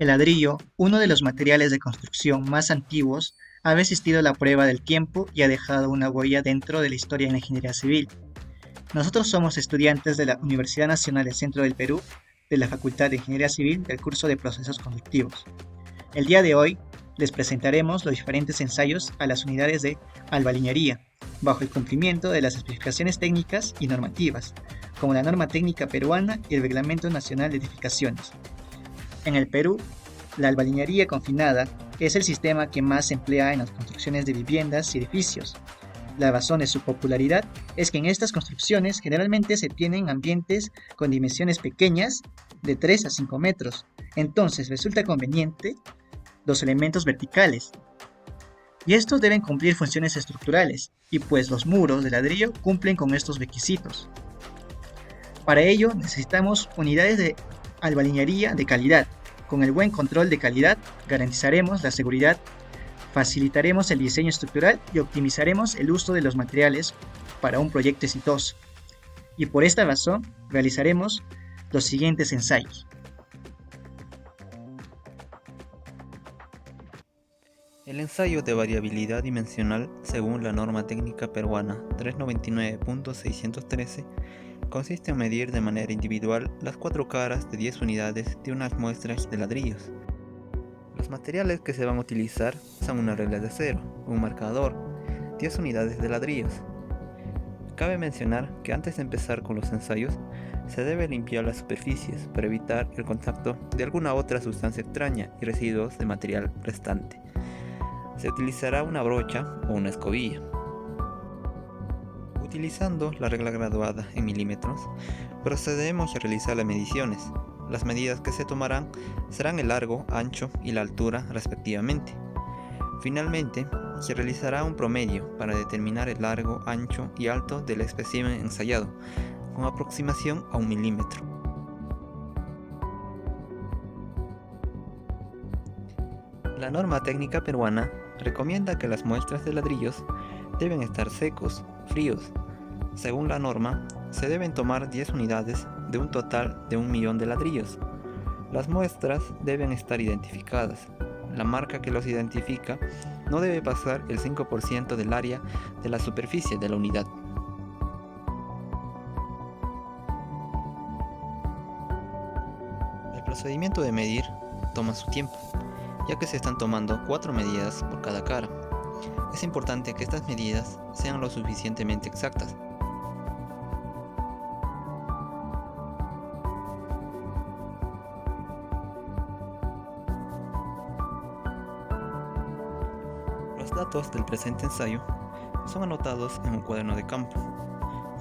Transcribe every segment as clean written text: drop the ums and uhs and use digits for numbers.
El ladrillo, uno de los materiales de construcción más antiguos, ha resistido la prueba del tiempo y ha dejado una huella dentro de la historia de la ingeniería civil. Nosotros somos estudiantes de la Universidad Nacional del Centro del Perú, de la Facultad de Ingeniería Civil del curso de Procesos Constructivos. El día de hoy les presentaremos los diferentes ensayos a las unidades de albaliñería, bajo el cumplimiento de las especificaciones técnicas y normativas, como la norma técnica peruana y el Reglamento Nacional de Edificaciones. En el Perú, la albaliñería confinada es el sistema que más se emplea en las construcciones de viviendas y edificios. La razón de su popularidad es que en estas construcciones generalmente se tienen ambientes con dimensiones pequeñas de 3 a 5 metros, entonces resulta conveniente los elementos verticales. Y estos deben cumplir funciones estructurales, y pues los muros de ladrillo cumplen con estos requisitos. Para ello necesitamos unidades de albaliñería de calidad. Con el buen control de calidad garantizaremos la seguridad, facilitaremos el diseño estructural y optimizaremos el uso de los materiales para un proyecto exitoso. Y por esta razón realizaremos los siguientes ensayos. El ensayo de variabilidad dimensional según la norma técnica peruana 399.613 consiste en medir de manera individual las 4 caras de 10 unidades de unas muestras de ladrillos. Los materiales que se van a utilizar son una regla de acero, un marcador, 10 unidades de ladrillos. Cabe mencionar que antes de empezar con los ensayos, se debe limpiar las superficies para evitar el contacto de alguna otra sustancia extraña y residuos de material restante. Se utilizará una brocha o una escobilla. Utilizando la regla graduada en milímetros, procederemos a realizar las mediciones. Las medidas que se tomarán serán el largo, ancho y la altura respectivamente. Finalmente, se realizará un promedio para determinar el largo, ancho y alto del espécimen ensayado, con aproximación a 1 milímetro. La norma técnica peruana recomienda que las muestras de ladrillos deben estar secos, fríos. Según la norma, se deben tomar 10 unidades de un total de 1 millón de ladrillos. Las muestras deben estar identificadas. La marca que los identifica no debe pasar el 5% del área de la superficie de la unidad. El procedimiento de medir toma su tiempo, ya que se están tomando 4 medidas por cada cara. Es importante que estas medidas sean lo suficientemente exactas. Los datos del presente ensayo son anotados en un cuaderno de campo,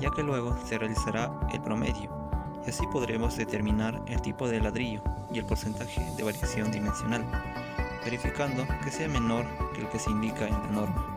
ya que luego se realizará el promedio, y así podremos determinar el tipo de ladrillo y el porcentaje de variación dimensional, verificando que sea menor que el que se indica en la norma.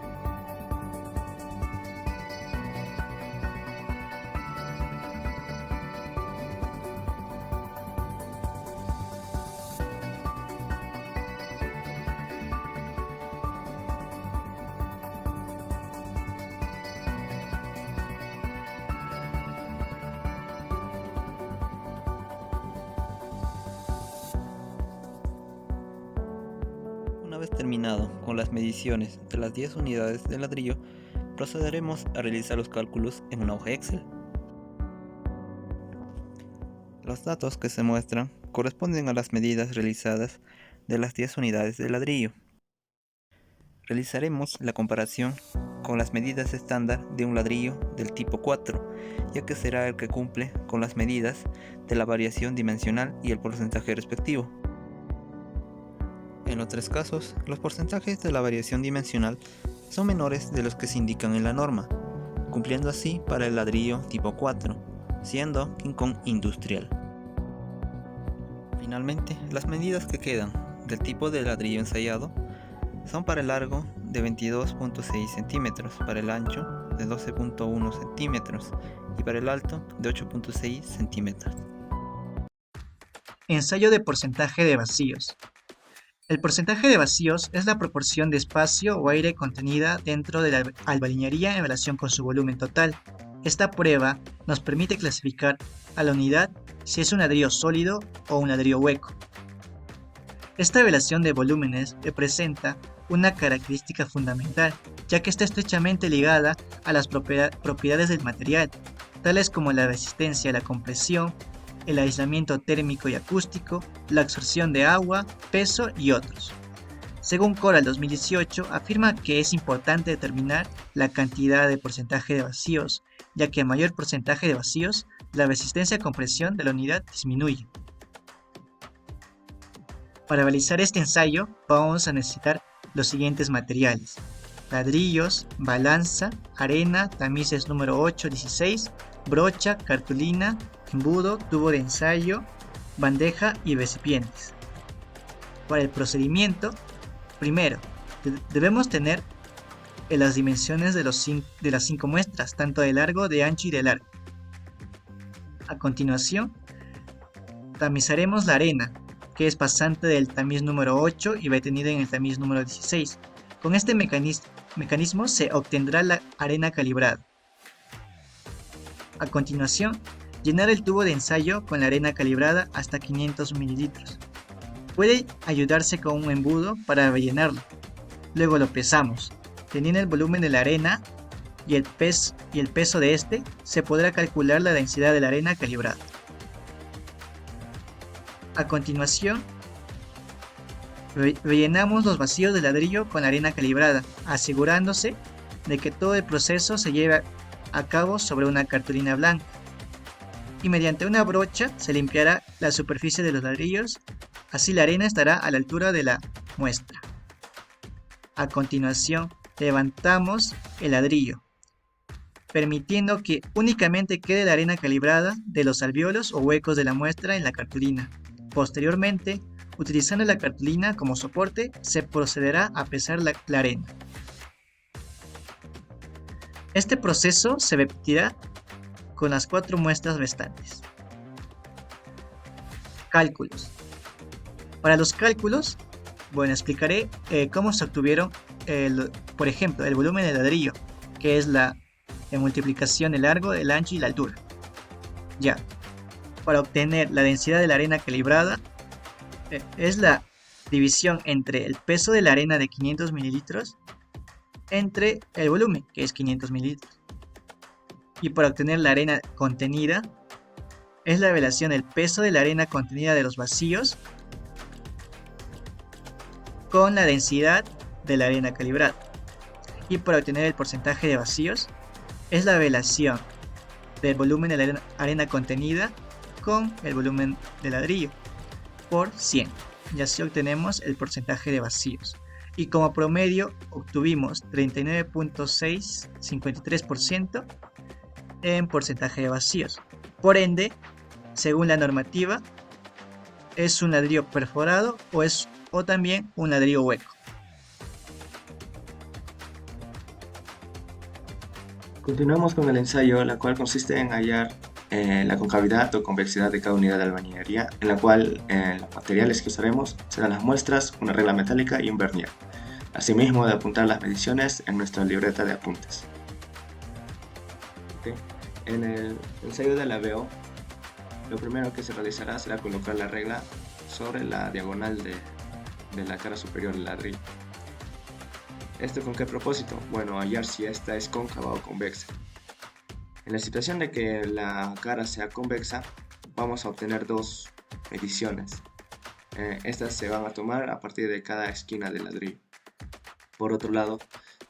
Una vez terminado con las mediciones de las 10 unidades de ladrillo, procederemos a realizar los cálculos en una hoja Excel. Los datos que se muestran corresponden a las medidas realizadas de las 10 unidades de ladrillo. Realizaremos la comparación con las medidas estándar de un ladrillo del tipo 4, ya que será el que cumple con las medidas de la variación dimensional y el porcentaje respectivo. En los 3 casos, los porcentajes de la variación dimensional son menores de los que se indican en la norma, cumpliendo así para el ladrillo tipo 4, siendo King Kong industrial. Finalmente, las medidas que quedan del tipo de ladrillo ensayado son para el largo de 22.6 centímetros, para el ancho de 12.1 centímetros y para el alto de 8.6 centímetros. Ensayo de porcentaje de vacíos. El porcentaje de vacíos es la proporción de espacio o aire contenida dentro de la albaliñería en relación con su volumen total. Esta prueba nos permite clasificar a la unidad si es un ladrillo sólido o un ladrillo hueco. Esta relación de volúmenes representa una característica fundamental, ya que está estrechamente ligada a las propiedades del material, tales como la resistencia a la compresión, el aislamiento térmico y acústico, la absorción de agua, peso y otros. Según Coral 2018, afirma que es importante determinar la cantidad de porcentaje de vacíos, ya que a mayor porcentaje de vacíos, la resistencia a compresión de la unidad disminuye. Para realizar este ensayo vamos a necesitar los siguientes materiales: ladrillos, balanza, arena, tamices número 8, 16, brocha, cartulina, embudo, tubo de ensayo, bandeja y recipientes. Para el procedimiento, primero, debemos tener las dimensiones de las 5 muestras, tanto de largo, de ancho y de largo. A continuación, tamizaremos la arena, que es pasante del tamiz número 8 y retenida en el tamiz número 16. Con este mecanismo se obtendrá la arena calibrada. A continuación, llenar el tubo de ensayo con la arena calibrada hasta 500 mililitros. Puede ayudarse con un embudo para rellenarlo. Luego lo pesamos. Teniendo el volumen de la arena y el peso de este, se podrá calcular la densidad de la arena calibrada. A continuación, rellenamos los vacíos de ladrillo con la arena calibrada, asegurándose de que todo el proceso se lleve a cabo sobre una cartulina blanca. Y mediante una brocha se limpiará la superficie de los ladrillos, así la arena estará a la altura de la muestra. A continuación, levantamos el ladrillo, permitiendo que únicamente quede la arena calibrada de los alvéolos o huecos de la muestra en la cartulina. Posteriormente, utilizando la cartulina como soporte, se procederá a pesar la arena. Este proceso se repetirá con las 4 muestras restantes. Cálculos. Para los cálculos, explicaré cómo se obtuvieron, por ejemplo, el volumen del ladrillo, que es la multiplicación del largo, del ancho y la altura. Ya. Para obtener la densidad de la arena calibrada, es la división entre el peso de la arena de 500 mililitros entre el volumen, que es 500 mililitros. Y para obtener la arena contenida, es la relación del peso de la arena contenida de los vacíos con la densidad de la arena calibrada. Y para obtener el porcentaje de vacíos, es la relación del volumen de la arena contenida con el volumen de ladrillo por 100, y así obtenemos el porcentaje de vacíos. Y como promedio obtuvimos 39.653% en porcentaje de vacíos. Por ende, según la normativa, es un ladrillo perforado o también un ladrillo hueco. Continuamos con el ensayo, la cual consiste en hallar la concavidad o convexidad de cada unidad de albañilería, en la cual los materiales que usaremos serán las muestras, una regla metálica y un vernier. Asimismo, de apuntar las mediciones en nuestra libreta de apuntes. En el ensayo de laveo, lo primero que se realizará será colocar la regla sobre la diagonal de la cara superior del ladrillo. ¿Esto con qué propósito? Bueno, hallar si esta es cóncava o convexa. En la situación de que la cara sea convexa, vamos a obtener 2 mediciones. Estas se van a tomar a partir de cada esquina del ladrillo. Por otro lado,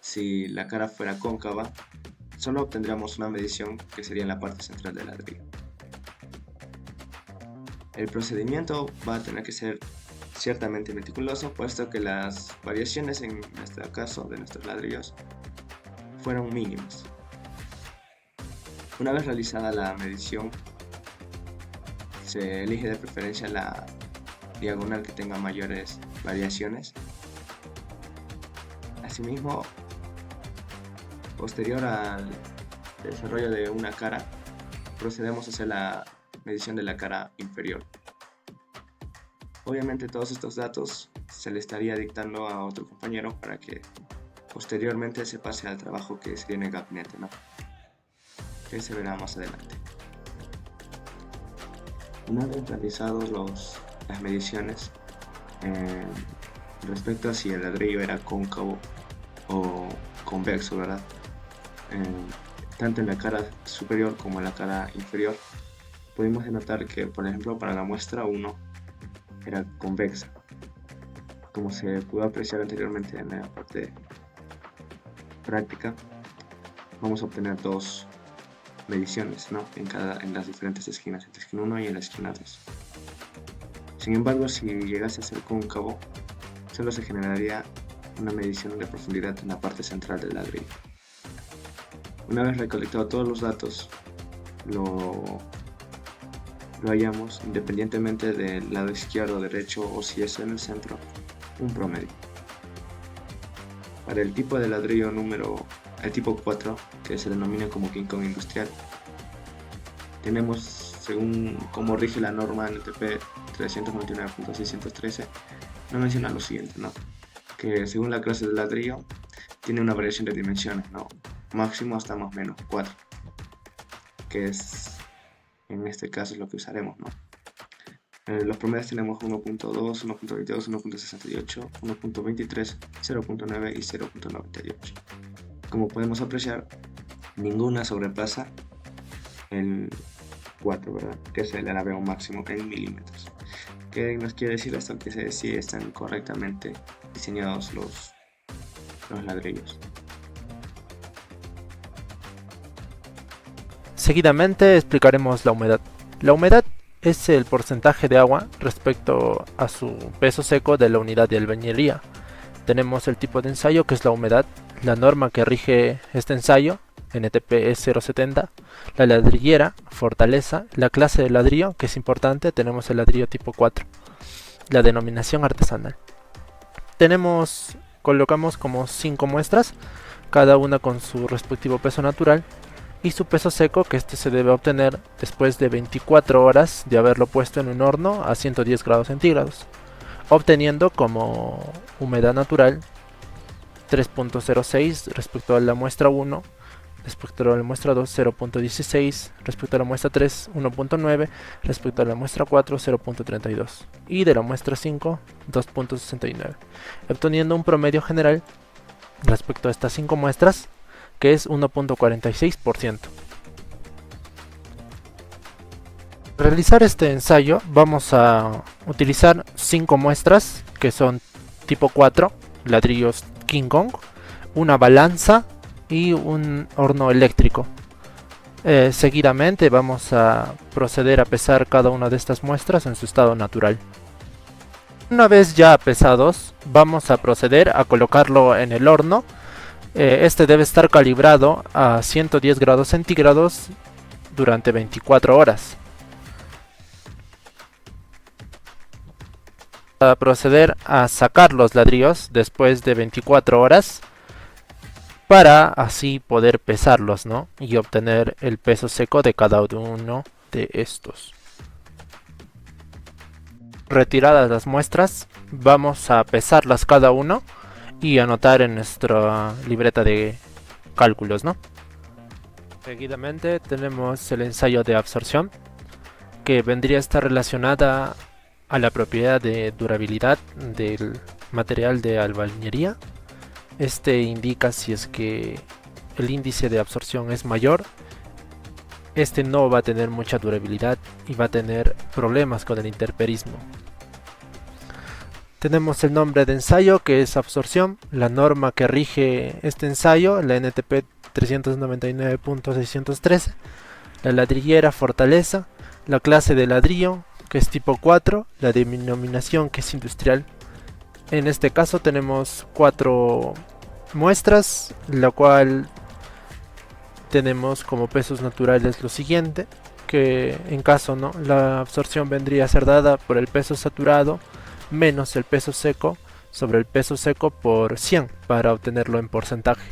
si la cara fuera cóncava, solo obtendríamos una medición que sería en la parte central del ladrillo. El procedimiento va a tener que ser ciertamente meticuloso, puesto que las variaciones en este caso de nuestros ladrillos fueron mínimas. Una vez realizada la medición, se elige de preferencia la diagonal que tenga mayores variaciones. Asimismo, posterior al desarrollo de una cara, procedemos a hacer la medición de la cara inferior. Obviamente todos estos datos se le estaría dictando a otro compañero para que posteriormente se pase al trabajo que sería en el gabinete, ¿no? Que se verá más adelante. Una vez realizados las mediciones, Eh, Respecto a si el ladrillo era cóncavo o convexo, ¿verdad? Tanto en la cara superior como en la cara inferior, pudimos notar que, por ejemplo, para la muestra 1 era convexa, como se pudo apreciar anteriormente en la parte práctica. Vamos a obtener dos mediciones, ¿no? En las diferentes esquinas, en la esquina 1 y en la esquina 2. Sin embargo, si llegase a ser cóncavo, solo se generaría una medición de profundidad en la parte central del ladrillo. Una vez recolectado todos los datos, lo hallamos independientemente del lado izquierdo o derecho, o si es en el centro, un promedio. Para el tipo de ladrillo el tipo 4, que se denomina como King Kong industrial, tenemos, según cómo rige la norma NTP 399.613, nos menciona lo siguiente, ¿no? Que según la clase de ladrillo tiene una variación de dimensiones, ¿no? Máximo hasta más o menos 4, que es en este caso es lo que usaremos, ¿no? Los promedios tenemos 1.2, 1.22, 1.68, 1.23, 0.9 y 0.98. Como podemos apreciar, ninguna sobrepasa el 4, ¿verdad? Que es el alabeo máximo en milímetros. ¿Qué nos quiere decir esto? Que sí están correctamente diseñados los ladrillos. Seguidamente explicaremos la humedad. La humedad es el porcentaje de agua respecto a su peso seco de la unidad de albañilería. Tenemos el tipo de ensayo, que es la humedad, la norma que rige este ensayo, NTP es 070, la ladrillera, fortaleza, la clase de ladrillo, que es importante, tenemos el ladrillo tipo 4, la denominación artesanal. Colocamos como 5 muestras, cada una con su respectivo peso natural, y su peso seco, que este se debe obtener después de 24 horas de haberlo puesto en un horno a 110 grados centígrados, obteniendo como humedad natural 3.06 respecto a la muestra 1, respecto a la muestra 2 0.16, respecto a la muestra 3 1.9, respecto a la muestra 4 0.32 y de la muestra 5 2.69, obteniendo un promedio general respecto a estas 5 muestras que es 1.46%. Para realizar este ensayo vamos a utilizar 5 muestras que son tipo 4, ladrillos King Kong, una balanza y un horno eléctrico. Seguidamente vamos a proceder a pesar cada una de estas muestras en su estado natural. Una vez ya pesados, vamos a proceder a colocarlo en el horno. Este debe estar calibrado a 110 grados centígrados durante 24 horas. A proceder a sacar los ladrillos después de 24 horas para así poder pesarlos, ¿no? Y obtener el peso seco de cada uno de estos. Retiradas las muestras, vamos a pesarlas cada uno y anotar en nuestra libreta de cálculos, ¿no? Seguidamente tenemos el ensayo de absorción, que vendría a estar relacionada a la propiedad de durabilidad del material de albañilería. Este indica si es que el índice de absorción es mayor, este no va a tener mucha durabilidad y va a tener problemas con el intemperismo. Tenemos el nombre de ensayo, que es absorción, la norma que rige este ensayo, la NTP 399.613, la ladrillera fortaleza, la clase de ladrillo, que es tipo 4, la denominación, que es industrial. En este caso tenemos 4 muestras, la cual tenemos como pesos naturales lo siguiente, que en caso no, la absorción vendría a ser dada por el peso saturado menos el peso seco sobre el peso seco por 100 para obtenerlo en porcentaje.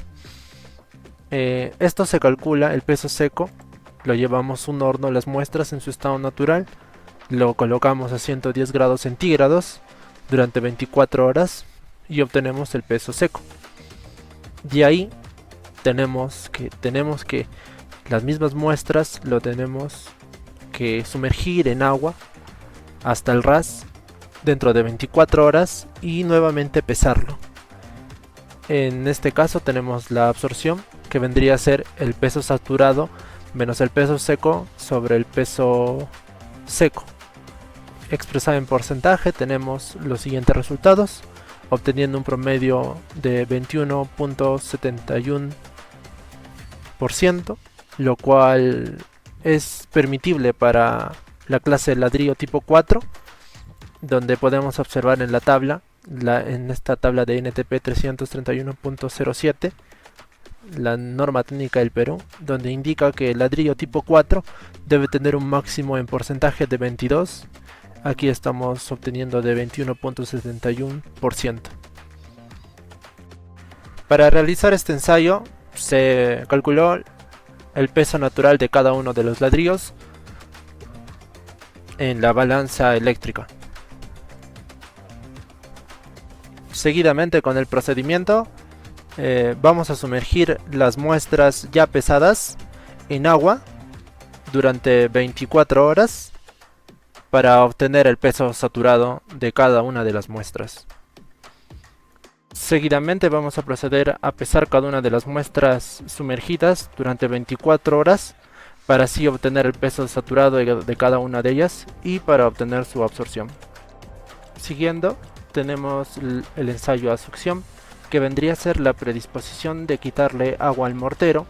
Esto se calcula, el peso seco lo llevamos a un horno, las muestras en su estado natural, lo colocamos a 110 grados centígrados durante 24 horas y obtenemos el peso seco. De ahí tenemos que las mismas muestras lo tenemos que sumergir en agua hasta el ras dentro de 24 horas y nuevamente pesarlo. En este caso tenemos la absorción, que vendría a ser el peso saturado menos el peso seco sobre el peso seco. Expresado en porcentaje tenemos los siguientes resultados, obteniendo un promedio de 21.71%, lo cual es permitible para la clase de ladrillo tipo 4, donde podemos observar en la tabla, en esta tabla de NTP 331.07, la norma técnica del Perú, donde indica que el ladrillo tipo 4 debe tener un máximo en porcentaje de 22. Aquí estamos obteniendo de 21.71%. Para realizar este ensayo se calculó el peso natural de cada uno de los ladrillos en la balanza eléctrica. Seguidamente con el procedimiento vamos a sumergir las muestras ya pesadas en agua durante 24 horas para obtener el peso saturado de cada una de las muestras. Seguidamente vamos a proceder a pesar cada una de las muestras sumergidas durante 24 horas para así obtener el peso saturado de cada una de ellas y para obtener su absorción. Siguiendo tenemos el ensayo a succión, que vendría a ser la predisposición de quitarle agua al mortero,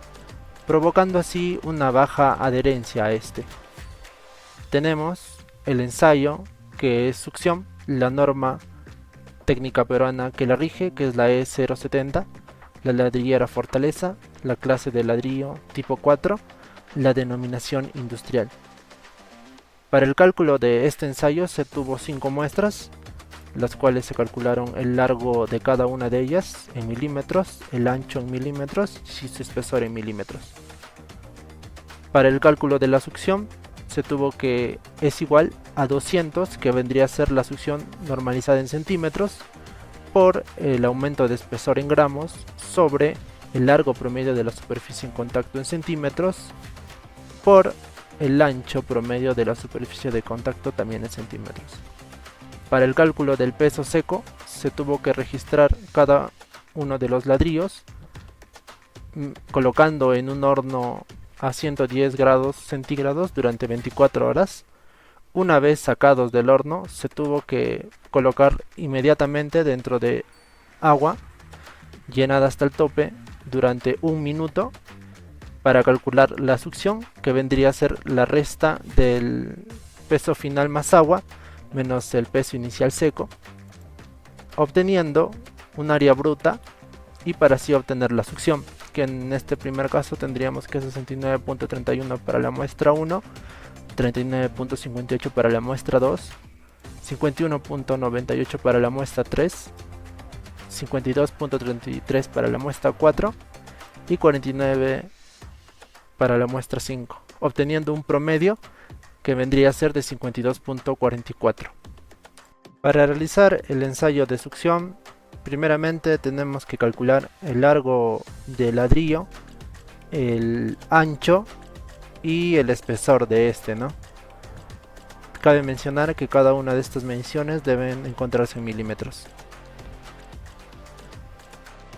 provocando así una baja adherencia a este. Tenemos el ensayo que es succión, la norma técnica peruana que la rige, que es la E070, la ladrillera Fortaleza, la clase de ladrillo tipo 4, la denominación industrial. Para el cálculo de este ensayo se tuvo 5 muestras, las cuales se calcularon el largo de cada una de ellas en milímetros, el ancho en milímetros y su espesor en milímetros. Para el cálculo de la succión se tuvo que es igual a 200, que vendría a ser la succión normalizada en centímetros, por el aumento de espesor en gramos sobre el largo promedio de la superficie en contacto en centímetros por el ancho promedio de la superficie de contacto también en centímetros. Para el cálculo del peso seco se tuvo que registrar cada uno de los ladrillos colocando en un horno a 110 grados centígrados durante 24 horas. Una vez sacados del horno se tuvo que colocar inmediatamente dentro de agua llenada hasta el tope durante 1 minuto para calcular la succión, que vendría a ser la resta del peso final más agua menos el peso inicial seco, obteniendo un área bruta y para así obtener la succión, que en este primer caso tendríamos que 69.31 para la muestra 1, 39.58 para la muestra 2, 51.98 para la muestra 3, 52.33 para la muestra 4 y 49 para la muestra 5, obteniendo un promedio que vendría a ser de 52.44. Para realizar el ensayo de succión, primeramente tenemos que calcular el largo del ladrillo, el ancho y el espesor de este, ¿no? Cabe mencionar que cada una de estas mediciones deben encontrarse en milímetros.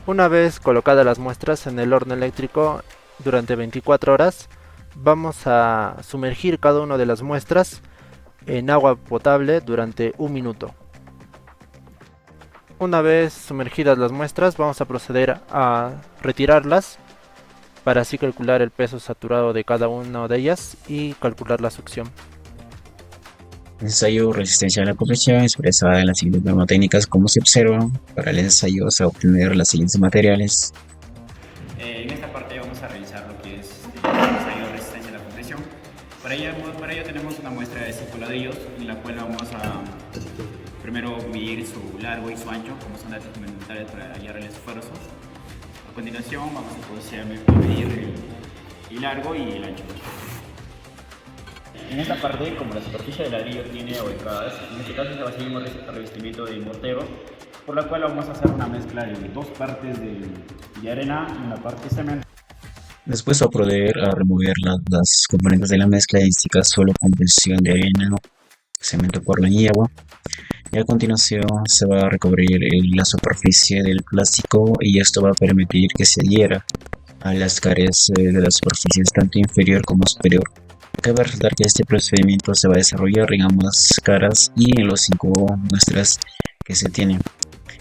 Una vez colocadas las muestras en el horno eléctrico durante 24 horas, vamos a sumergir cada una de las muestras en agua potable durante 1 minuto. Una vez sumergidas las muestras, vamos a proceder a retirarlas para así calcular el peso saturado de cada una de ellas y calcular la succión. Ensayo resistencia a la compresión expresada en las siguientes normotécnicas como se observa. Para el ensayo se va a obtener los siguientes materiales. En esta parte vamos a realizar lo que es el ensayo de resistencia a la compresión. Para ello tenemos una muestra de 5 ladrillos en la cual vamos a primero medir su largo y su ancho como son datos fundamentales para hallar el esfuerzo. A continuación vamos a medir el largo y el ancho. En esta parte, como la superficie del ladrillo tiene ahuecadas, en este caso se va a seguir un revestimiento de mortero, por la cual vamos a hacer una mezcla de 2 partes de arena y una parte de cemento. Después va a proceder a remover las componentes de la mezcla, en este caso solo con presión de arena, cemento, portland y agua. Y a continuación se va a recubrir la superficie del plástico y esto va a permitir que se adhiera a las caras de las superficies tanto inferior como superior. Cabe resaltar que este procedimiento se va a desarrollar en ambas caras y en los 5 muestras que se tienen.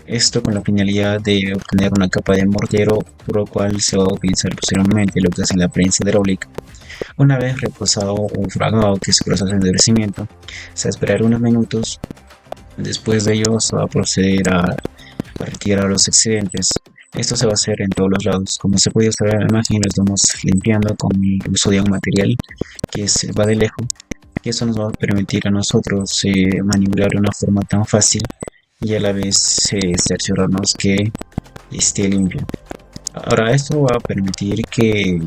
Esto con la finalidad de obtener una capa de mortero, por lo cual se va a utilizar posteriormente lo que es la prensa hidráulica. Una vez reposado o fragado, que es el proceso de endurecimiento, se va a esperar unos minutos. Después de ello se va a proceder a retirar los excedentes. Esto se va a hacer en todos los lados. Como se puede observar en la imagen, lo estamos limpiando con el uso de un material que es el badelejo, y eso nos va a permitir a nosotros manipular de una forma tan fácil y a la vez cerciorarnos que esté limpio. Ahora esto va a permitir que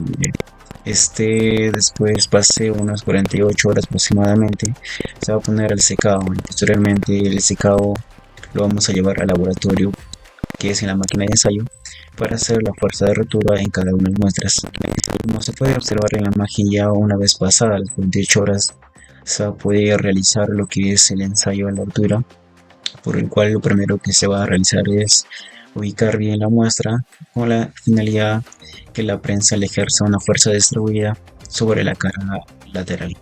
después pase unas 48 horas aproximadamente, se va a poner al secado y posteriormente el secado lo vamos a llevar al laboratorio, que es en la máquina de ensayo, para hacer la fuerza de rotura en cada una de las muestras. Como se puede observar en la imagen, ya una vez pasadas las 48 horas se va a poder realizar lo que es el ensayo de la rotura, por el cual lo primero que se va a realizar es ubicar bien la muestra con la finalidad que la prensa le ejerza una fuerza distribuida sobre la cara lateral.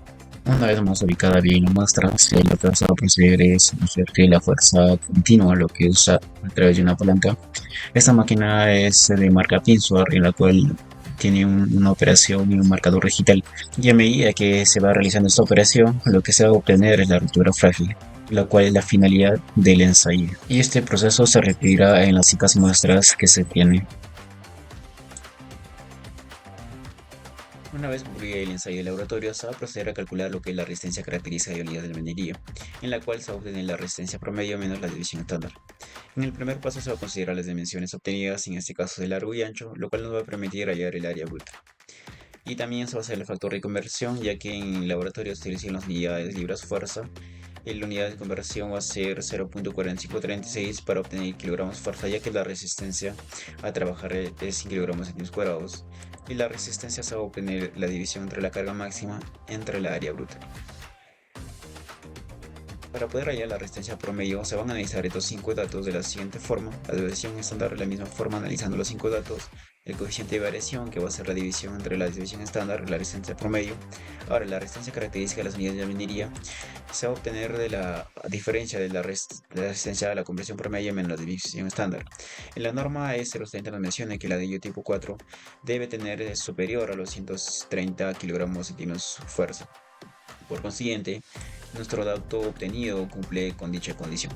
Una vez más ubicada bien la muestra, lo que se va a proceder es ejercer la fuerza continua, lo que usa a través de una palanca. Esta máquina es de marca Pinsuar, en la cual tiene una operación y un marcador digital. Y a medida que se va realizando esta operación, lo que se va a obtener es la ruptura frágil, la cual es la finalidad del ensayo. Y este proceso se repetirá en las 5 muestras que se tienen. Una vez concluido el ensayo de laboratorio, se va a proceder a calcular lo que es la resistencia característica de unidad del albañilería, en la cual se va a obtener la resistencia promedio menos la división estándar. En el primer paso se va a considerar las dimensiones obtenidas, en este caso de largo y ancho, lo cual nos va a permitir hallar el área bruta. Y también se va a hacer el factor de conversión, ya que en el laboratorio se utilizan las unidades libras-fuerza. La unidad de conversión va a ser 0.4536 para obtener kilogramos fuerza, ya que la resistencia a trabajar es en kilogramos centímetros cuadrados. Y la resistencia se va a obtener la división entre la carga máxima entre la área bruta. Para poder hallar la resistencia promedio, se van a analizar estos 5 datos de la siguiente forma. La división estándar de la misma forma, analizando los 5 datos. El coeficiente de variación, que va a ser la división entre la división estándar y la resistencia promedio. Ahora, la resistencia característica de las unidades de albañilería se va a obtener de la diferencia de la resistencia a la conversión promedio menos la división estándar. En la norma E030 nos menciona que la de tipo 4 debe tener superior a los 130 kilogramos centímetros fuerza. Por consiguiente, nuestro dato obtenido cumple con dicha condición.